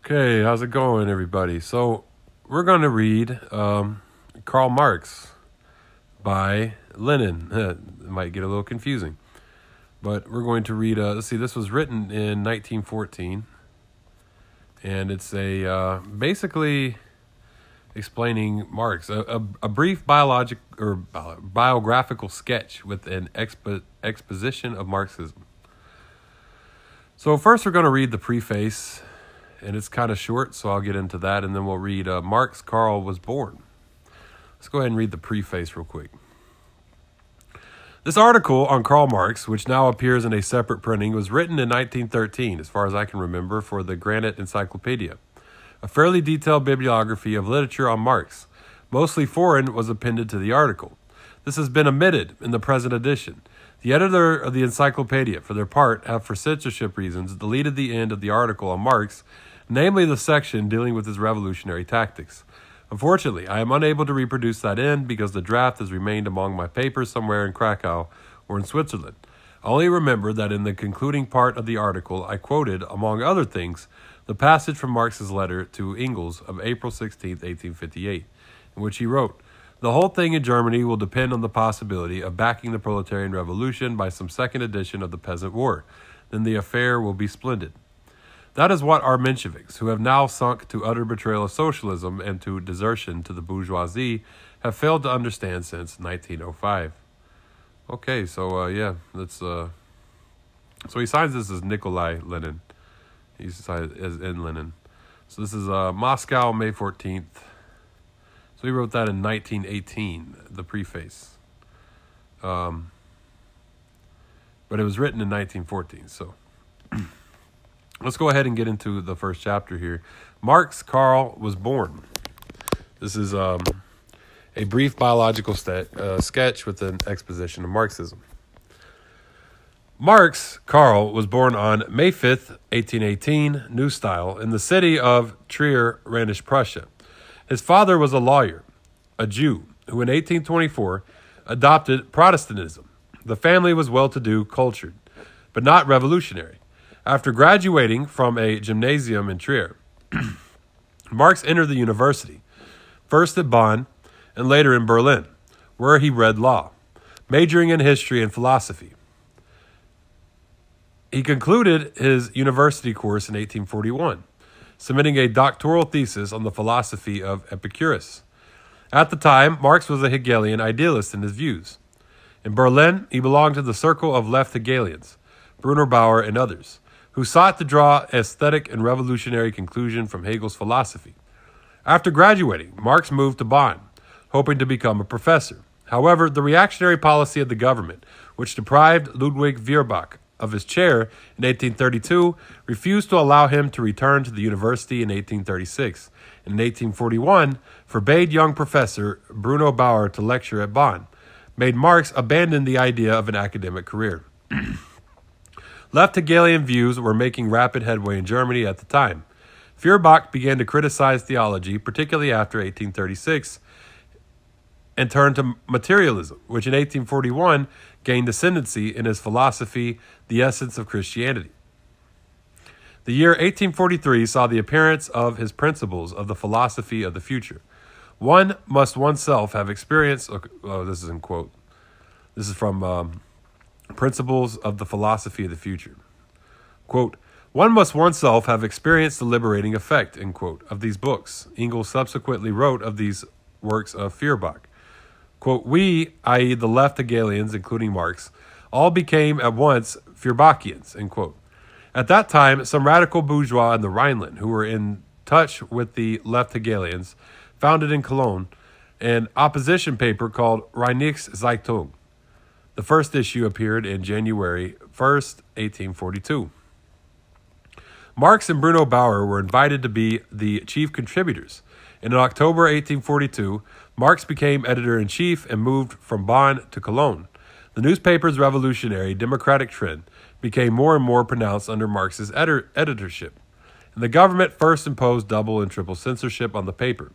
Okay, how's it going, everybody? So, we're going to read Karl Marx by Lenin. It might get a little confusing. But we're going to read, let's see, this was written in 1914. And it's basically explaining Marx, a brief biographical sketch with an exposition of Marxism. So first we're going to read the preface, and it's kind of short, so I'll get into that, and then we'll read Marx, Karl was born. Let's go ahead and read the preface real quick. This article on Karl Marx, which now appears in a separate printing, was written in 1913, as far as I can remember, for the Granite Encyclopedia. A fairly detailed bibliography of literature on Marx, mostly foreign, was appended to the article. This has been omitted in the present edition. The editor of the encyclopedia, for their part, have for censorship reasons deleted the end of the article on Marx, namely the section dealing with his revolutionary tactics. Unfortunately, I am unable to reproduce that end because the draft has remained among my papers somewhere in Krakow or in Switzerland. I only remember that in the concluding part of the article I quoted, among other things, the passage from Marx's letter to Engels of April 16, 1858, in which he wrote, "The whole thing in Germany will depend on the possibility of backing the proletarian revolution by some second edition of the Peasant War. Then the affair will be splendid." That is what our Mensheviks, who have now sunk to utter betrayal of socialism and to desertion to the bourgeoisie, have failed to understand since 1905. Okay, so that's so he signs this as Nikolai Lenin. He signs as in Lenin. So this is Moscow, May 14th. So he wrote that in 1918, the preface. But it was written in 1914, so let's go ahead and get into the first chapter here. Marx, Karl was born. This is a brief biological sketch with an exposition of Marxism. Marx, Karl, was born on May 5th, 1818, New Style, in the city of Trier, Rhenish Prussia. His father was a lawyer, a Jew, who in 1824 adopted Protestantism. The family was well-to-do, cultured, but not revolutionary. After graduating from a gymnasium in Trier, Marx entered the university, first at Bonn and later in Berlin, where he read law, majoring in history and philosophy. He concluded his university course in 1841, submitting a doctoral thesis on the philosophy of Epicurus. At the time, Marx was a Hegelian idealist in his views. In Berlin, he belonged to the circle of left Hegelians, Bruno Bauer and others, who sought to draw aesthetic and revolutionary conclusion from Hegel's philosophy. After graduating, Marx moved to Bonn, hoping to become a professor. However, the reactionary policy of the government, which deprived Ludwig Feuerbach of his chair in 1832, refused to allow him to return to the university in 1836, and in 1841 forbade young professor Bruno Bauer to lecture at Bonn, made Marx abandon the idea of an academic career. Left Hegelian views were making rapid headway in Germany at the time. Feuerbach began to criticize theology, particularly after 1836, and turned to materialism, which in 1841 gained ascendancy in his philosophy, The Essence of Christianity. The year 1843 saw the appearance of his principles of the philosophy of the future. One must oneself have experienced, this is in quote, this is from Principles of the Philosophy of the Future. Quote, "One must oneself have experienced the liberating effect," end quote, of these books. Engels subsequently wrote of these works of Feuerbach. Quote, "We, i.e. the left Hegelians, including Marx, all became at once Feuerbachians," end quote. At that time, some radical bourgeois in the Rhineland who were in touch with the left Hegelians founded in Cologne an opposition paper called Rheinische Zeitung. The first issue appeared in January 1st, 1842. Marx and Bruno Bauer were invited to be the chief contributors. In October 1842, Marx became editor-in-chief and moved from Bonn to Cologne. The newspaper's revolutionary democratic trend became more and more pronounced under Marx's editorship, and the government first imposed double and triple censorship on the paper,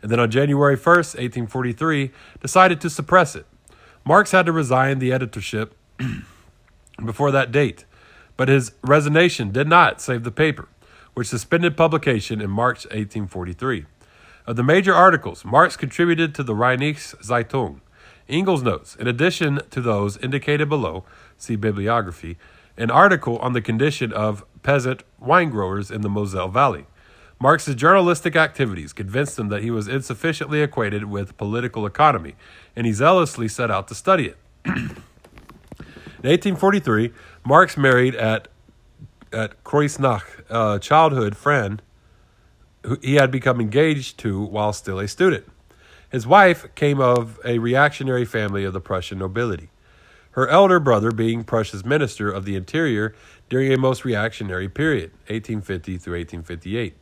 and then on January 1st, 1843, decided to suppress it. Marx had to resign the editorship before that date, but his resignation did not save the paper, which suspended publication in March 1843. Of the major articles, Marx contributed to the Rheinische Engels notes, in addition to those indicated below, see bibliography, an article on the condition of peasant wine growers in the Moselle Valley. Marx's journalistic activities convinced him that he was insufficiently acquainted with political economy, and he zealously set out to study it. In 1843, Marx married at Kreuznach, a childhood friend who he had become engaged to while still a student. His wife came of a reactionary family of the Prussian nobility, her elder brother being Prussia's Minister of the Interior during a most reactionary period, 1850 through 1858.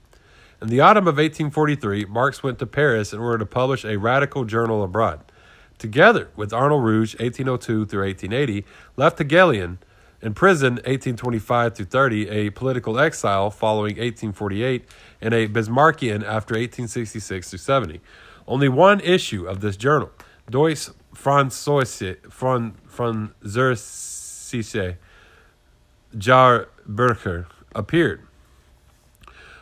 In the autumn of 1843, Marx went to Paris in order to publish a radical journal abroad. Together with Arnold Rouge, 1802 through 1880, left Hegelian, in prison 1825 through 30, a political exile following 1848, and a Bismarckian after 1866 through 70. Only one issue of this journal, Deutsche Französische Jahrbucher, appeared.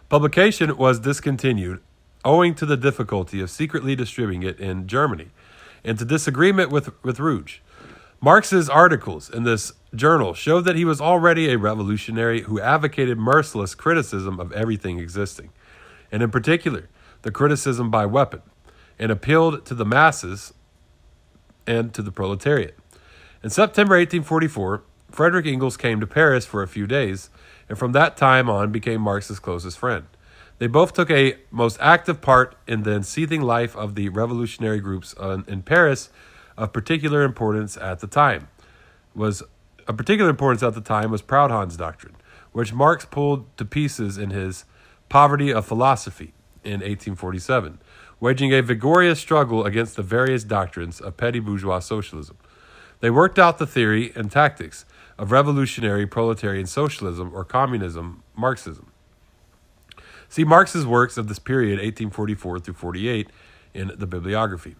Publication was discontinued owing to the difficulty of secretly distributing it in Germany and to disagreement with Rouge. Marx's articles in this journal showed that he was already a revolutionary who advocated merciless criticism of everything existing, and in particular, the criticism by weapon, and appealed to the masses and to the proletariat. In September 1844, Friedrich Engels came to Paris for a few days, and from that time on became Marx's closest friend. They both took a most active part in the seething life of the revolutionary groups in Paris. Of particular importance at the time was Proudhon's doctrine, which Marx pulled to pieces in his Poverty of Philosophy in 1847, waging a vigorous struggle against the various doctrines of petty bourgeois socialism. They worked out the theory and tactics of revolutionary proletarian socialism or communism, Marxism. See Marx's works of this period, 1844 through 48, in the bibliography.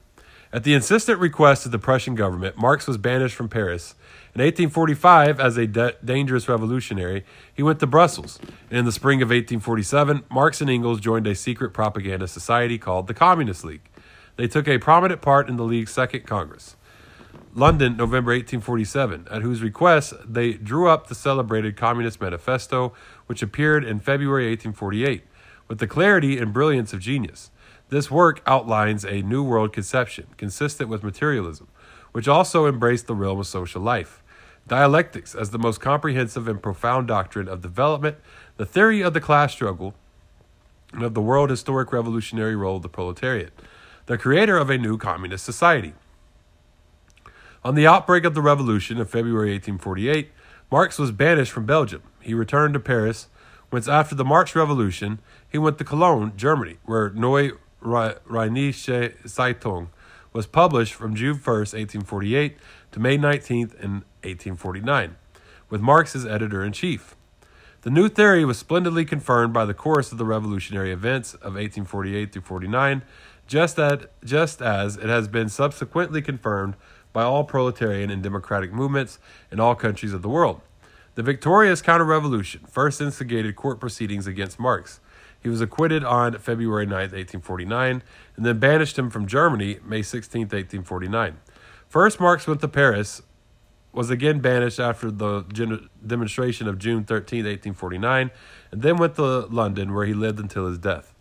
At the insistent request of the Prussian government, Marx was banished from Paris. In 1845, as a dangerous revolutionary, he went to Brussels. And in the spring of 1847, Marx and Engels joined a secret propaganda society called the Communist League. They took a prominent part in the League's Second Congress. London, November 1847, at whose request they drew up the celebrated Communist Manifesto, which appeared in February 1848, with the clarity and brilliance of genius. This work outlines a New World conception, consistent with materialism, which also embraced the realm of social life. Dialectics as the most comprehensive and profound doctrine of development, the theory of the class struggle, and of the world historic revolutionary role of the proletariat, the creator of a new communist society. On the outbreak of the revolution of February 1848, Marx was banished from Belgium. He returned to Paris, whence after the March Revolution, he went to Cologne, Germany, where Neue Rheinische Zeitung was published from June 1st, 1848 to May 19th in 1849, with Marx as editor-in-chief. The new theory was splendidly confirmed by the course of the revolutionary events of 1848 through 49, just as it has been subsequently confirmed by all proletarian and democratic movements in all countries of the world. The victorious counter-revolution first instigated court proceedings against Marx. He was acquitted on February 9, 1849, and then banished him from Germany May 16, 1849. First, Marx went to Paris, was again banished after the demonstration of June 13, 1849, and then went to London, where he lived until his death.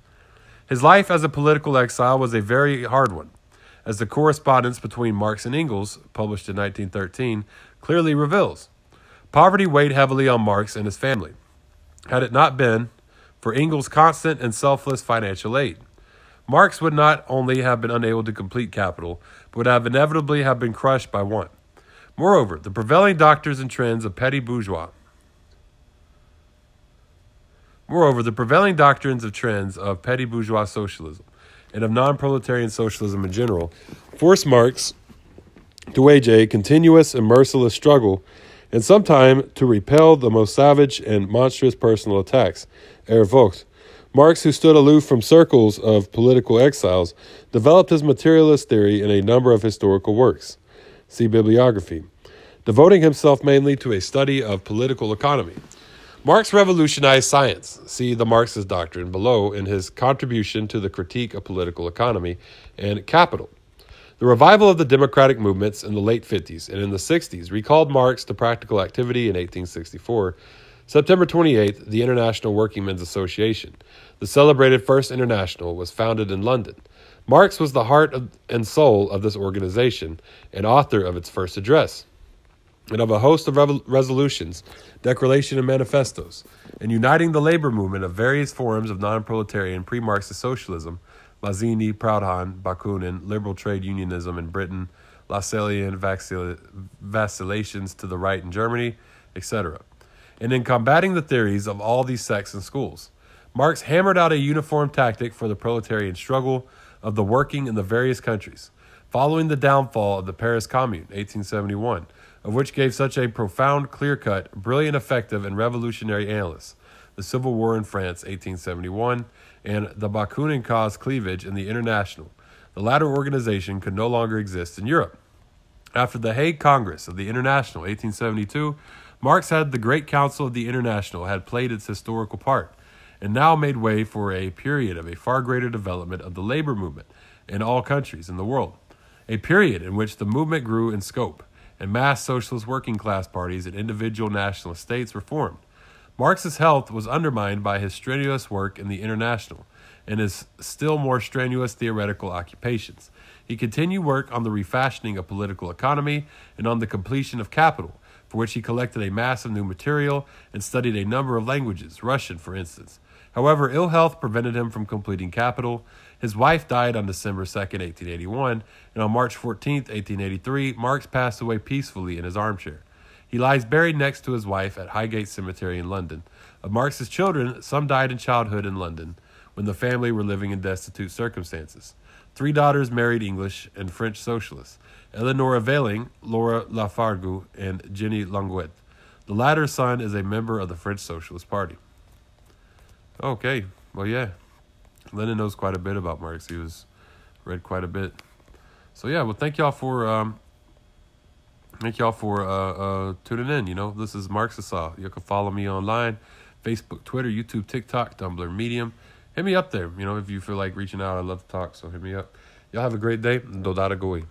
His life as a political exile was a very hard one, as the correspondence between Marx and Engels, published in 1913, clearly reveals. Poverty weighed heavily on Marx and his family. Had it not been for Engels' constant and selfless financial aid, Marx would not only have been unable to complete capital, but would have inevitably have been crushed by want. Moreover, the prevailing doctrines and trends of petty bourgeois socialism and of non-proletarian socialism in general forced Marx to wage a continuous and merciless struggle, and sometime to repel the most savage and monstrous personal attacks. Vogt. Marx, who stood aloof from circles of political exiles, developed his materialist theory in a number of historical works. See bibliography. Devoting himself mainly to a study of political economy. Marx revolutionized science. See the Marxist doctrine below in his contribution to the critique of political economy and capital. The revival of the democratic movements in the late 50s and in the 60s recalled Marx to practical activity in 1864. September 28th, the International Workingmen's Association, the celebrated First International, was founded in London. Marx was the heart and soul of this organization and author of its first address, and of a host of resolutions, declaration and manifestos, and uniting the labor movement of various forms of non-proletarian pre-Marxist socialism, Mazzini, Proudhon, Bakunin, liberal trade unionism in Britain, Lassallean vacillations to the right in Germany, etc. And in combating the theories of all these sects and schools, Marx hammered out a uniform tactic for the proletarian struggle of the working in the various countries, following the downfall of the Paris Commune, 1871, of which gave such a profound, clear-cut, brilliant, effective, and revolutionary analysis, the Civil War in France, 1871, and the Bakunin cause cleavage in the International. The latter organization could no longer exist in Europe. After the Hague Congress of the International, 1872, Marx had the Great Council of the International had played its historical part, and now made way for a period of a far greater development of the labor movement in all countries in the world, a period in which the movement grew in scope, and mass socialist working class parties and individual nationalist states were formed. Marx's health was undermined by his strenuous work in the International and his still more strenuous theoretical occupations. He continued work on the refashioning of political economy and on the completion of capital, for which he collected a mass of new material and studied a number of languages, Russian, for instance. However, ill health prevented him from completing capital. His wife died on December 2nd, 1881, and on March 14th, 1883, Marx passed away peacefully in his armchair. He lies buried next to his wife at Highgate Cemetery in London. Of Marx's children, some died in childhood in London, when the family were living in destitute circumstances. 3 daughters married English and French socialists, Eleonora Veiling, Laura Lafargue, and Jenny Longuet. The latter son is a member of the French Socialist Party. Okay, well, yeah. Lenin knows quite a bit about Marx. He was read quite a bit. So yeah, well, thank y'all for tuning in. You know, this is Marxist. You can follow me online, Facebook, Twitter, YouTube, TikTok, Tumblr, Medium. Hit me up there. You know, if you feel like reaching out, I love to talk. So hit me up. Y'all have a great day. Dodada Goi.